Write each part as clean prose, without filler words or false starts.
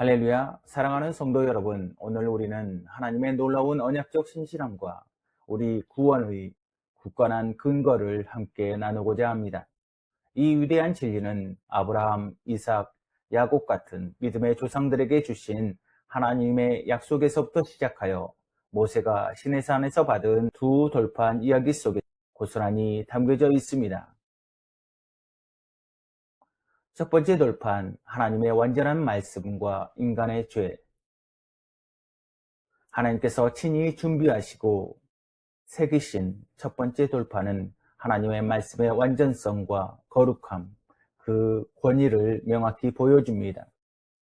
할렐루야, 사랑하는 성도 여러분, 오늘 우리는 하나님의 놀라운 언약적 신실함과 우리 구원의 굳건한 근거를 함께 나누고자 합니다. 이 위대한 진리는 아브라함, 이삭, 야곱 같은 믿음의 조상들에게 주신 하나님의 약속에서부터 시작하여 모세가 시내산에서 받은 두 돌판 이야기 속에 고스란히 담겨져 있습니다. 첫 번째 돌판, 하나님의 완전한 말씀과 인간의 죄. 하나님께서 친히 준비하시고 새기신 첫 번째 돌파는 하나님의 말씀의 완전성과 거룩함, 그 권위를 명확히 보여줍니다.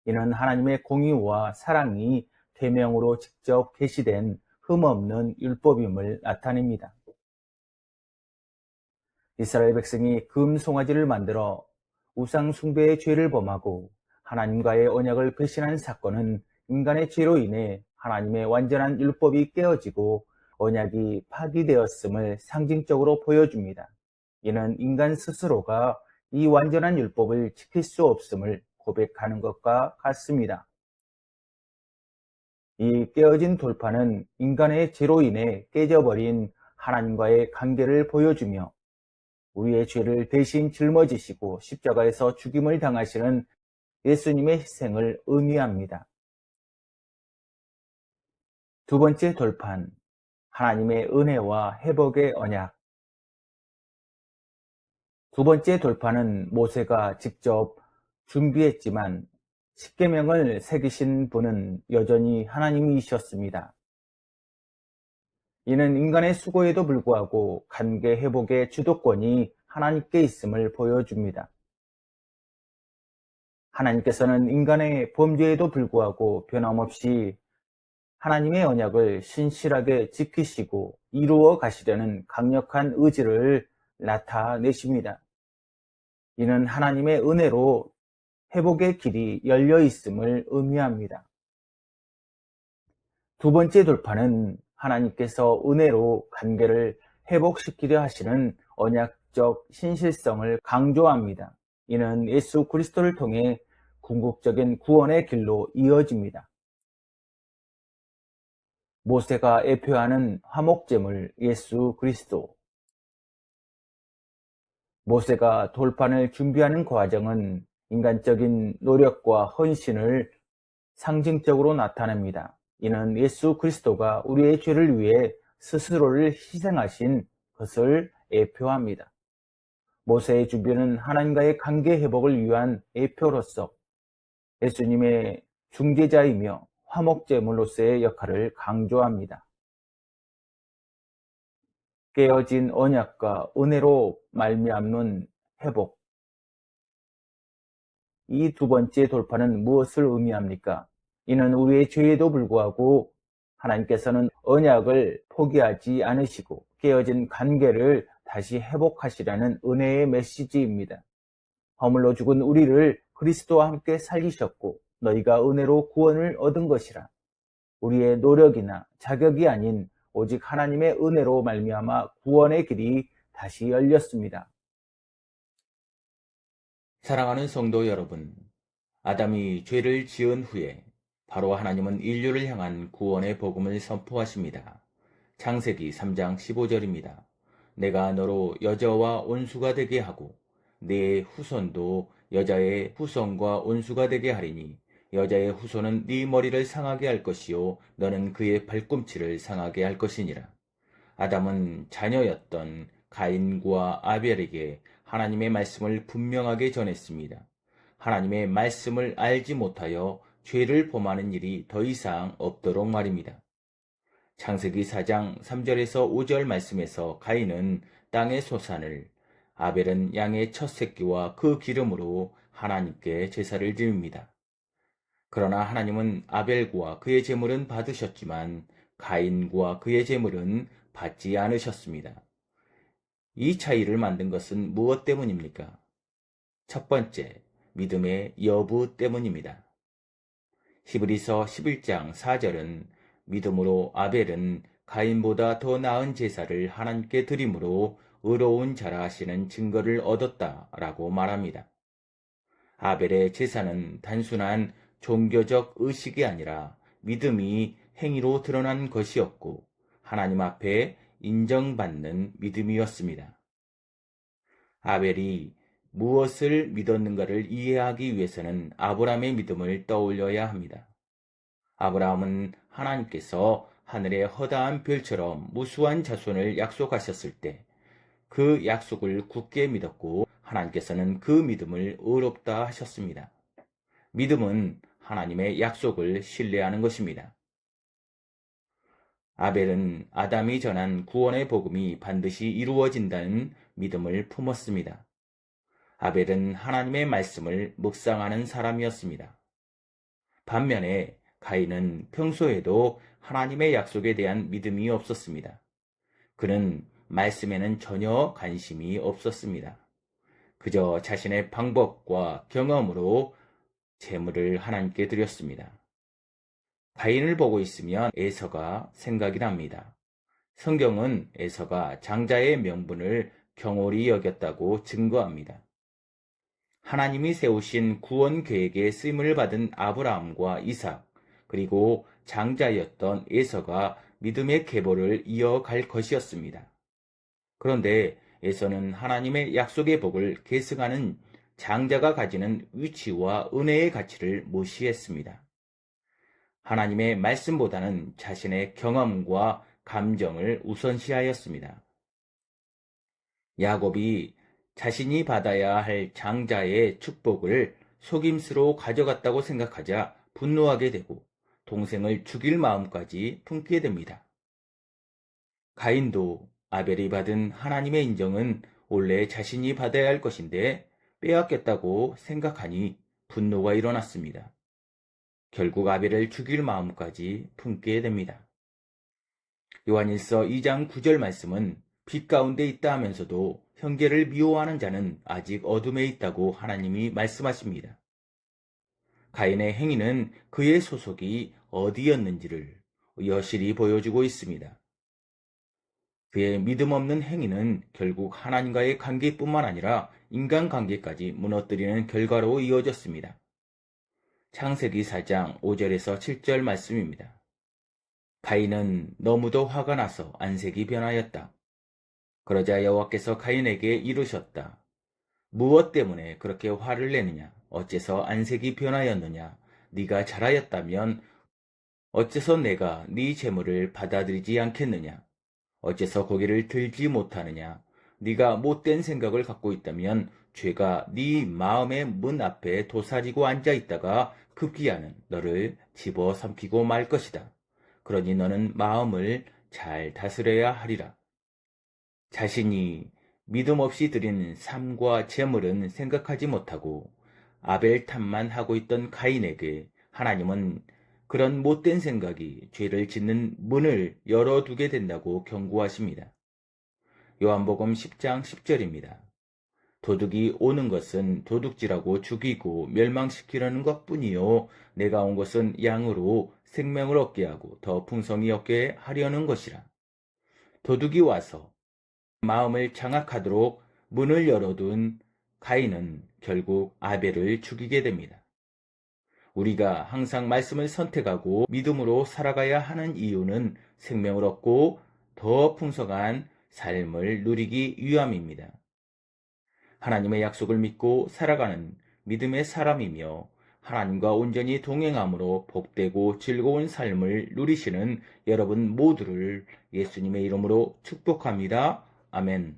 이는 하나님의 공의와 사랑이 계명으로 직접 계시된 흠없는 율법임을 나타냅니다. 이스라엘 백성이 금송아지를 만들어 우상 숭배의 죄를 범하고 하나님과의 언약을 배신한 사건은 인간의 죄로 인해 하나님의 완전한 율법이 깨어지고 언약이 파기되었음을 상징적으로 보여줍니다. 이는 인간 스스로가 이 완전한 율법을 지킬 수 없음을 고백하는 것과 같습니다. 이 깨어진 돌파는 인간의 죄로 인해 깨져버린 하나님과의 관계를 보여주며 우리의 죄를 대신 짊어지시고 십자가에서 죽임을 당하시는 예수님의 희생을 의미합니다. 두 번째 돌판, 하나님의 은혜와 회복의 언약. 두 번째 돌판은 모세가 직접 준비했지만 십계명을 새기신 분은 여전히 하나님이셨습니다. 이는 인간의 수고에도 불구하고 관계 회복의 주도권이 하나님께 있음을 보여줍니다. 하나님께서는 인간의 범죄에도 불구하고 변함없이 하나님의 언약을 신실하게 지키시고 이루어 가시려는 강력한 의지를 나타내십니다. 이는 하나님의 은혜로 회복의 길이 열려 있음을 의미합니다. 두 번째 돌파는 하나님께서 은혜로 관계를 회복시키려 하시는 언약적 신실성을 강조합니다. 이는 예수 그리스도를 통해 궁극적인 구원의 길로 이어집니다. 모세가 예표하는 화목제물 예수 그리스도. 모세가 돌판을 준비하는 과정은 인간적인 노력과 헌신을 상징적으로 나타냅니다. 이는 예수 그리스도가 우리의 죄를 위해 스스로를 희생하신 것을 예표합니다. 모세의 준비는 하나님과의 관계 회복을 위한 예표로서 예수님의 중재자이며 화목제물로서의 역할을 강조합니다. 깨어진 언약과 은혜로 말미암는 회복. 이 두 번째 돌파는 무엇을 의미합니까? 이는 우리의 죄에도 불구하고 하나님께서는 언약을 포기하지 않으시고 깨어진 관계를 다시 회복하시라는 은혜의 메시지입니다. 허물로 죽은 우리를 그리스도와 함께 살리셨고 너희가 은혜로 구원을 얻은 것이라. 우리의 노력이나 자격이 아닌 오직 하나님의 은혜로 말미암아 구원의 길이 다시 열렸습니다. 사랑하는 성도 여러분, 아담이 죄를 지은 후에 바로 하나님은 인류를 향한 구원의 복음을 선포하십니다. 창세기 3장 15절입니다. 내가 너로 여자와 온수가 되게 하고 네 후손도 여자의 후손과 온수가 되게 하리니 여자의 후손은 네 머리를 상하게 할 것이요 너는 그의 발꿈치를 상하게 할 것이니라. 아담은 자녀였던 가인과 아벨에게 하나님의 말씀을 분명하게 전했습니다. 하나님의 말씀을 알지 못하여 죄를 범하는 일이 더 이상 없도록 말입니다. 창세기 4장 3절에서 5절 말씀에서 가인은 땅의 소산을, 아벨은 양의 첫 새끼와 그 기름으로 하나님께 제사를 드립니다. 그러나 하나님은 아벨과 그의 제물은 받으셨지만 가인과 그의 제물은 받지 않으셨습니다. 이 차이를 만든 것은 무엇 때문입니까? 첫 번째, 믿음의 여부 때문입니다. 히브리서 11장 4절은 믿음으로 아벨은 가인보다 더 나은 제사를 하나님께 드림으로 의로운 자라 하시는 증거를 얻었다라고 말합니다. 아벨의 제사는 단순한 종교적 의식이 아니라 믿음이 행위로 드러난 것이었고 하나님 앞에 인정받는 믿음이었습니다. 아벨이 무엇을 믿었는가를 이해하기 위해서는 아브라함의 믿음을 떠올려야 합니다. 아브라함은 하나님께서 하늘의 허다한 별처럼 무수한 자손을 약속하셨을 때 그 약속을 굳게 믿었고 하나님께서는 그 믿음을 의롭다 하셨습니다. 믿음은 하나님의 약속을 신뢰하는 것입니다. 아벨은 아담이 전한 구원의 복음이 반드시 이루어진다는 믿음을 품었습니다. 아벨은 하나님의 말씀을 묵상하는 사람이었습니다. 반면에 가인은 평소에도 하나님의 약속에 대한 믿음이 없었습니다. 그는 말씀에는 전혀 관심이 없었습니다. 그저 자신의 방법과 경험으로 제물을 하나님께 드렸습니다. 가인을 보고 있으면 에서가 생각이 납니다. 성경은 에서가 장자의 명분을 경홀히 여겼다고 증거합니다. 하나님이 세우신 구원 계획에 쓰임을 받은 아브라함과 이삭, 그리고 장자였던 에서가 믿음의 계보를 이어갈 것이었습니다. 그런데 에서는 하나님의 약속의 복을 계승하는 장자가 가지는 위치와 은혜의 가치를 무시했습니다. 하나님의 말씀보다는 자신의 경험과 감정을 우선시하였습니다. 야곱이 자신이 받아야 할 장자의 축복을 속임수로 가져갔다고 생각하자 분노하게 되고 동생을 죽일 마음까지 품게 됩니다. 가인도 아벨이 받은 하나님의 인정은 원래 자신이 받아야 할 것인데 빼앗겼다고 생각하니 분노가 일어났습니다. 결국 아벨을 죽일 마음까지 품게 됩니다. 요한일서 2장 9절 말씀은 빛 가운데 있다 하면서도 형제를 미워하는 자는 아직 어둠에 있다고 하나님이 말씀하십니다. 가인의 행위는 그의 소속이 어디였는지를 여실히 보여주고 있습니다. 그의 믿음 없는 행위는 결국 하나님과의 관계뿐만 아니라 인간관계까지 무너뜨리는 결과로 이어졌습니다. 창세기 4장 5절에서 7절 말씀입니다. 가인은 너무도 화가 나서 안색이 변하였다. 그러자 여호와께서 가인에게 이르셨다. 무엇 때문에 그렇게 화를 내느냐? 어째서 안색이 변하였느냐? 네가 잘하였다면 어째서 내가 네 재물을 받아들이지 않겠느냐? 어째서 고개를 들지 못하느냐? 네가 못된 생각을 갖고 있다면 죄가 네 마음의 문 앞에 도사리고 앉아 있다가 급기야는 너를 집어삼키고 말 것이다. 그러니 너는 마음을 잘 다스려야 하리라. 자신이 믿음 없이 드린 삶과 재물은 생각하지 못하고 아벨 탓만 하고 있던 가인에게 하나님은 그런 못된 생각이 죄를 짓는 문을 열어두게 된다고 경고하십니다. 요한복음 10장 10절입니다. 도둑이 오는 것은 도둑질하고 죽이고 멸망시키려는 것뿐이요 내가 온 것은 양으로 생명을 얻게 하고 더 풍성히 얻게 하려는 것이라. 도둑이 와서 마음을 장악하도록 문을 열어둔 가인은 결국 아벨을 죽이게 됩니다. 우리가 항상 말씀을 선택하고 믿음으로 살아가야 하는 이유는 생명을 얻고 더 풍성한 삶을 누리기 위함입니다. 하나님의 약속을 믿고 살아가는 믿음의 사람이며 하나님과 온전히 동행함으로 복되고 즐거운 삶을 누리시는 여러분 모두를 예수님의 이름으로 축복합니다. 아멘.